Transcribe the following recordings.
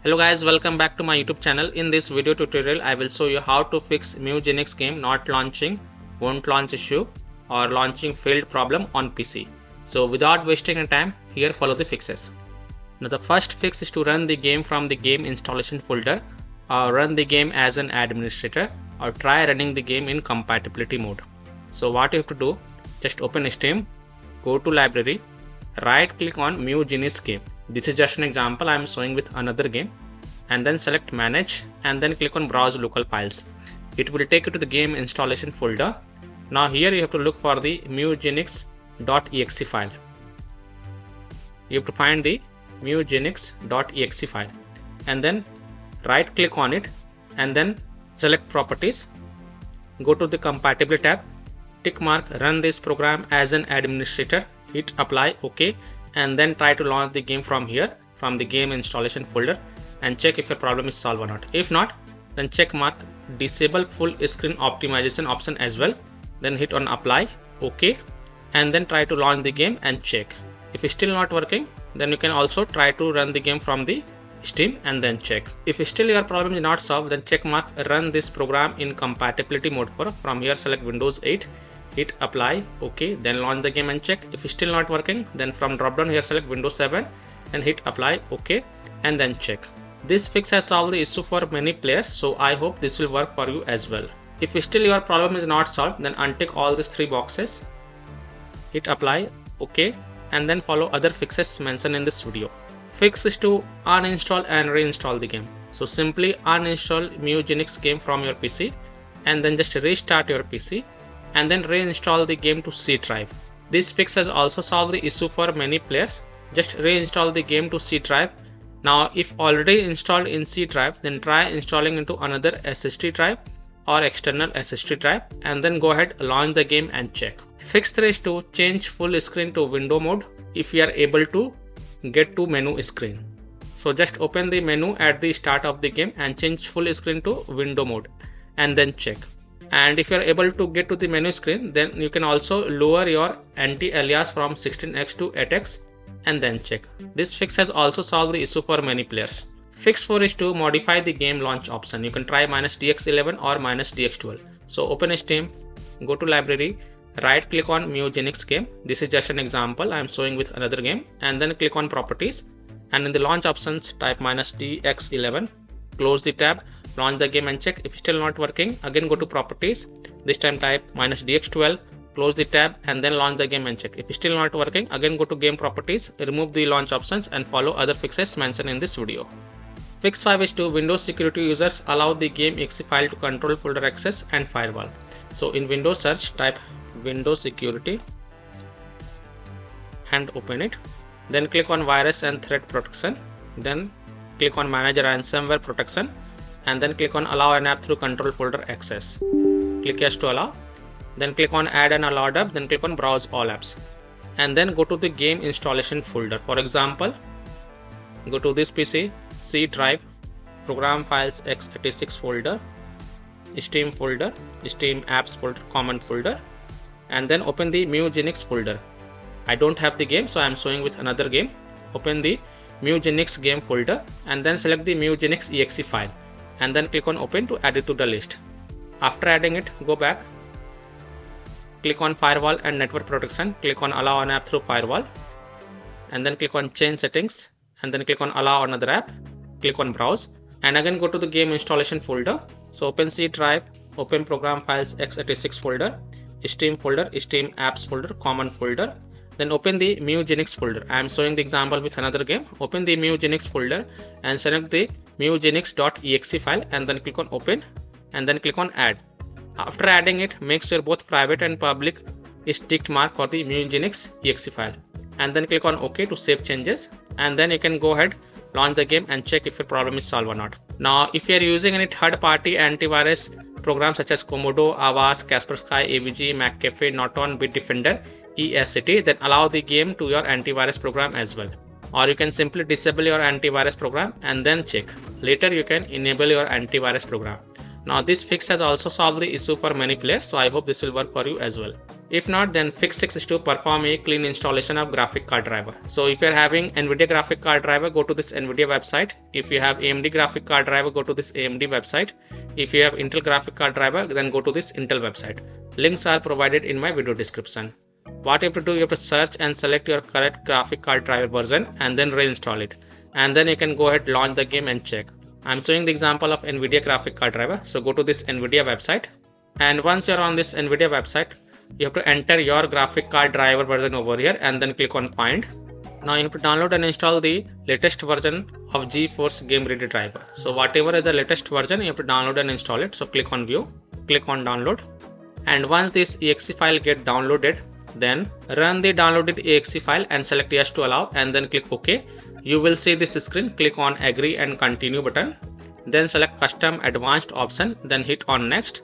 Hello guys, welcome back to my YouTube channel. In this video tutorial, I will show you how to fix Mewgenics game not launching, won't launch issue or launching failed problem on PC. So without wasting any time, here follow the fixes. Now the first fix is to run the game from the game installation folder or run the game as an administrator or try running the game in compatibility mode. So what you have to do, just open Steam, go to library, right click on Mewgenics game. This is just an example I am showing with another game, and then select manage and then click on browse local files. It will take you to the game installation folder. Now here you have to look for the Mewgenics.exe file. You have to find the Mewgenics.exe file and then right click on it and then select properties. Go to the compatibility tab, tick mark run this program as an administrator, hit apply, OK, and then try to launch the game from here, from the game installation folder, and check if your problem is solved or not. If not, then check mark disable full screen optimization option as well, then hit on apply, OK, and then try to launch the game and check. If it's still not working, then you can also try to run the game from the Steam and then check. If still your problem is not solved, then check mark run this program in compatibility mode for. From here select Windows 8, hit apply, OK, then launch the game and check. If it's still not working, then from drop down here select Windows 7 and hit apply, OK, and then check. This fix has solved the issue for many players, so I hope this will work for you as well. If still your problem is not solved, then untick all these three boxes, hit apply, OK, and then follow other fixes mentioned in this video. Fix is to uninstall and reinstall the game. So simply uninstall Mewgenics game from your PC and then just restart your PC and then reinstall the game to C drive. This fix has also solved the issue for many players. Just reinstall the game to C drive. Now if already installed in C drive, then try installing into another SSD drive or external SSD drive and then go ahead, launch the game and check. Fix 3 is to change full screen to window mode if you are able to get to menu screen. So just open the menu at the start of the game and change full screen to window mode and then check. And if you are able to get to the menu screen, then you can also lower your anti-alias from 16x to 8x and then check. This fix has also solved the issue for many players. Fix 4 is to modify the game launch option. You can try -dx11 or -dx12. So open Steam, go to library, right click on Mewgenics game. This is just an example I am showing with another game, and then click on properties and in the launch options type -dx11, close the tab, launch the game and check. If still not working, again go to properties, this time type -dx12, close the tab and then launch the game and check. If still not working, again go to game properties, remove the launch options and follow other fixes mentioned in this video. Fix 5 is to Windows security users allow the game exe file to control folder access and firewall. So in Windows search type Windows security and open it, then click on virus and threat protection, then click on manage ransomware protection and then click on allow an app through control folder access. Click yes to allow, then click on add an allowed app, then click on browse all apps and then go to the game installation folder. For example, go to this PC, C drive, program files x86 folder, Steam folder, Steam apps folder, common folder, and then open the Mewgenics folder. I don't have the game, so I am showing with another game. Open the Mewgenics game folder and then select the Mewgenics exe file and then click on open to add it to the list. After adding it, go back, click on firewall and network protection, click on allow an app through firewall and then click on change settings and then click on allow another app, click on browse and again go to the game installation folder. So open C drive, open program files x86 folder, Steam folder, Steam apps folder, common folder, then open the Mewgenics folder. I am showing the example with another game. Open the Mewgenics folder and select the Mewgenics.exe file and then click on open and then click on add. After adding it, make sure both private and public is ticked mark for the Mewgenics exe file and then click on OK to save changes and then you can go ahead, launch the game and check if your problem is solved or not. Now if you are using any third-party antivirus programs such as Komodo, Avast, Kaspersky, AVG, McAfee, Norton, Bitdefender, ESCT, then allow the game to your antivirus program as well. Or you can simply disable your antivirus program and then check. Later you can enable your antivirus program. Now this fix has also solved the issue for many players, so I hope this will work for you as well. If not, then fix 6 is to perform a clean installation of graphic card driver. So if you are having NVIDIA graphic card driver, go to this NVIDIA website. If you have AMD graphic card driver, go to this AMD website. If you have Intel graphic card driver, then go to this Intel website. Links are provided in my video description. What you have to do, you have to search and select your correct graphic card driver version and then reinstall it. And then you can go ahead, launch the game and check. I'm showing the example of NVIDIA graphic card driver. So go to this NVIDIA website. And once you're on this NVIDIA website, you have to enter your graphic card driver version over here and then click on find. Now you have to download and install the latest version of GeForce Game Ready driver. So whatever is the latest version, you have to download and install it. So click on view, click on download. And once this exe file get downloaded, then run the downloaded exe file and select yes to allow and then click OK. You will see this screen. Click on agree and continue button. Then select custom advanced option, then hit on next.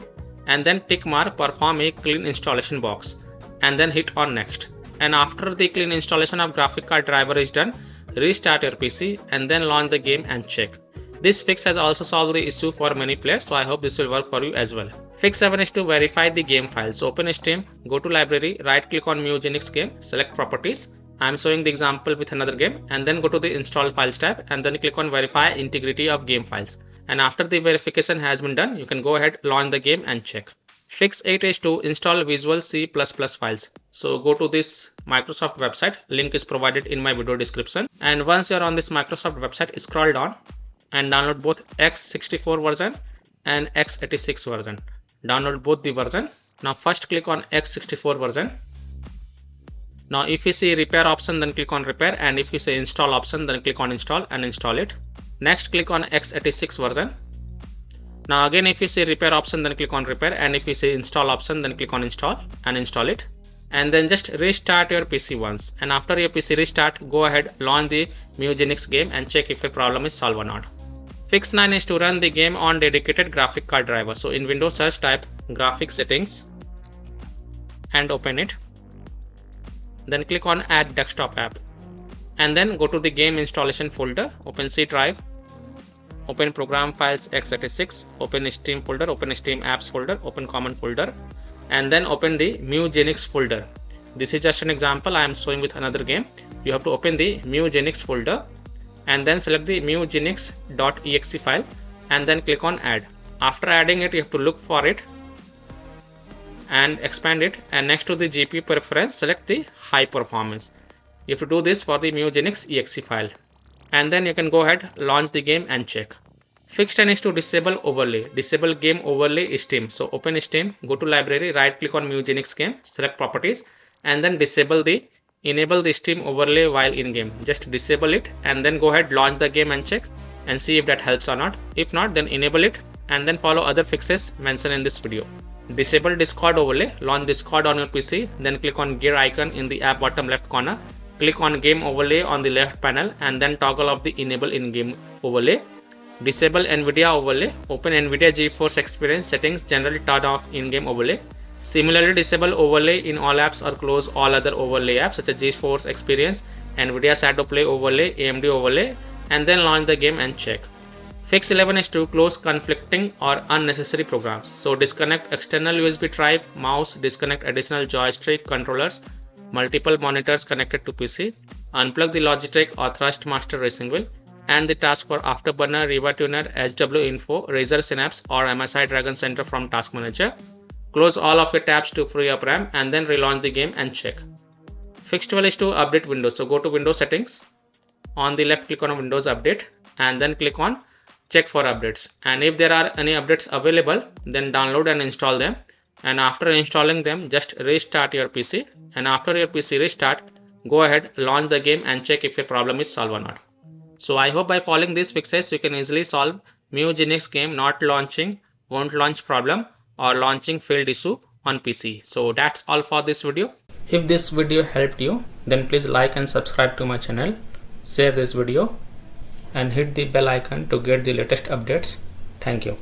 And then tick mark perform a clean installation box and then hit on next. And after the clean installation of graphic card driver is done, restart your PC and then launch the game and check. This fix has also solved the issue for many players, so I hope this will work for you as well. Fix 7 is to verify the game files. Open Steam, go to library, right click on Mewgenics game, select properties. I am showing the example with another game, and then go to the install files tab and then click on verify integrity of game files. And after the verification has been done, you can go ahead, launch the game and check. Fix 8 is to install Visual C++ files. So go to this Microsoft website, link is provided in my video description. And once you are on this Microsoft website, scroll down and download both x64 version and x86 version. Download both the version. Now first click on x64 version. Now if you see repair option, then click on repair, and if you say install option, then click on install and install it. Next click on x86 version. Now again if you say repair option, then click on repair, and if you say install option, then click on install and install it. And then just restart your PC once, and after your PC restart, go ahead, launch the Mewgenics game and check if your problem is solved or not. Fix 9 is to run the game on dedicated graphic card driver. So in Windows search, type graphic settings and open it. Then click on add desktop app and then go to the game installation folder, open C drive, open program files x86, open Steam folder, open Steam apps folder, open common folder, and then open the Mewgenics folder. This is just an example I am showing with another game. You have to open the Mewgenics folder and then select the Mewgenics.exe file and then click on add. After adding it, you have to look for it and expand it, and next to the GPU preference, select the high performance. You have to do this for the Mewgenics exe file, and then you can go ahead, launch the game and check. Fix 10 is to disable overlay. Disable game overlay Steam. So open Steam, go to library, right click on Mewgenics game, select properties, and then enable the Steam overlay while in game. Just disable it and then go ahead, launch the game and check and see if that helps or not. If not, then enable it and then follow other fixes mentioned in this video. Disable Discord overlay. Launch Discord on your PC, then click on gear icon in the app bottom left corner. Click on game overlay on the left panel and then toggle off the enable in-game overlay. Disable NVIDIA overlay. Open NVIDIA GeForce Experience settings, generally turn off in-game overlay. Similarly, disable overlay in all apps or close all other overlay apps such as GeForce Experience, NVIDIA Shadow Play overlay, AMD overlay, and then launch the game and check. Fix 11 is to close conflicting or unnecessary programs. So disconnect external USB drive, mouse, disconnect additional joystick controllers, multiple monitors connected to PC, unplug the Logitech or Thrustmaster racing wheel, and the task for Afterburner, Riva Tuner, HW Info, Razer Synapse or MSI Dragon Center from Task Manager. Close all of your tabs to free up RAM and then relaunch the game and check. Fix 12 is to update Windows. So go to Windows settings. On the left, click on Windows Update and then click on check for updates. And if there are any updates available, then download and install them. And after installing them, just restart your PC. And after your PC restart, go ahead, launch the game and check if your problem is solved or not. So I hope by following these fixes, you can easily solve Mewgenics game not launching, won't launch problem, or launching failed issue on PC. So that's all for this video. If this video helped you, then please like and subscribe to my channel, share this video and hit the bell icon to get the latest updates. Thank you.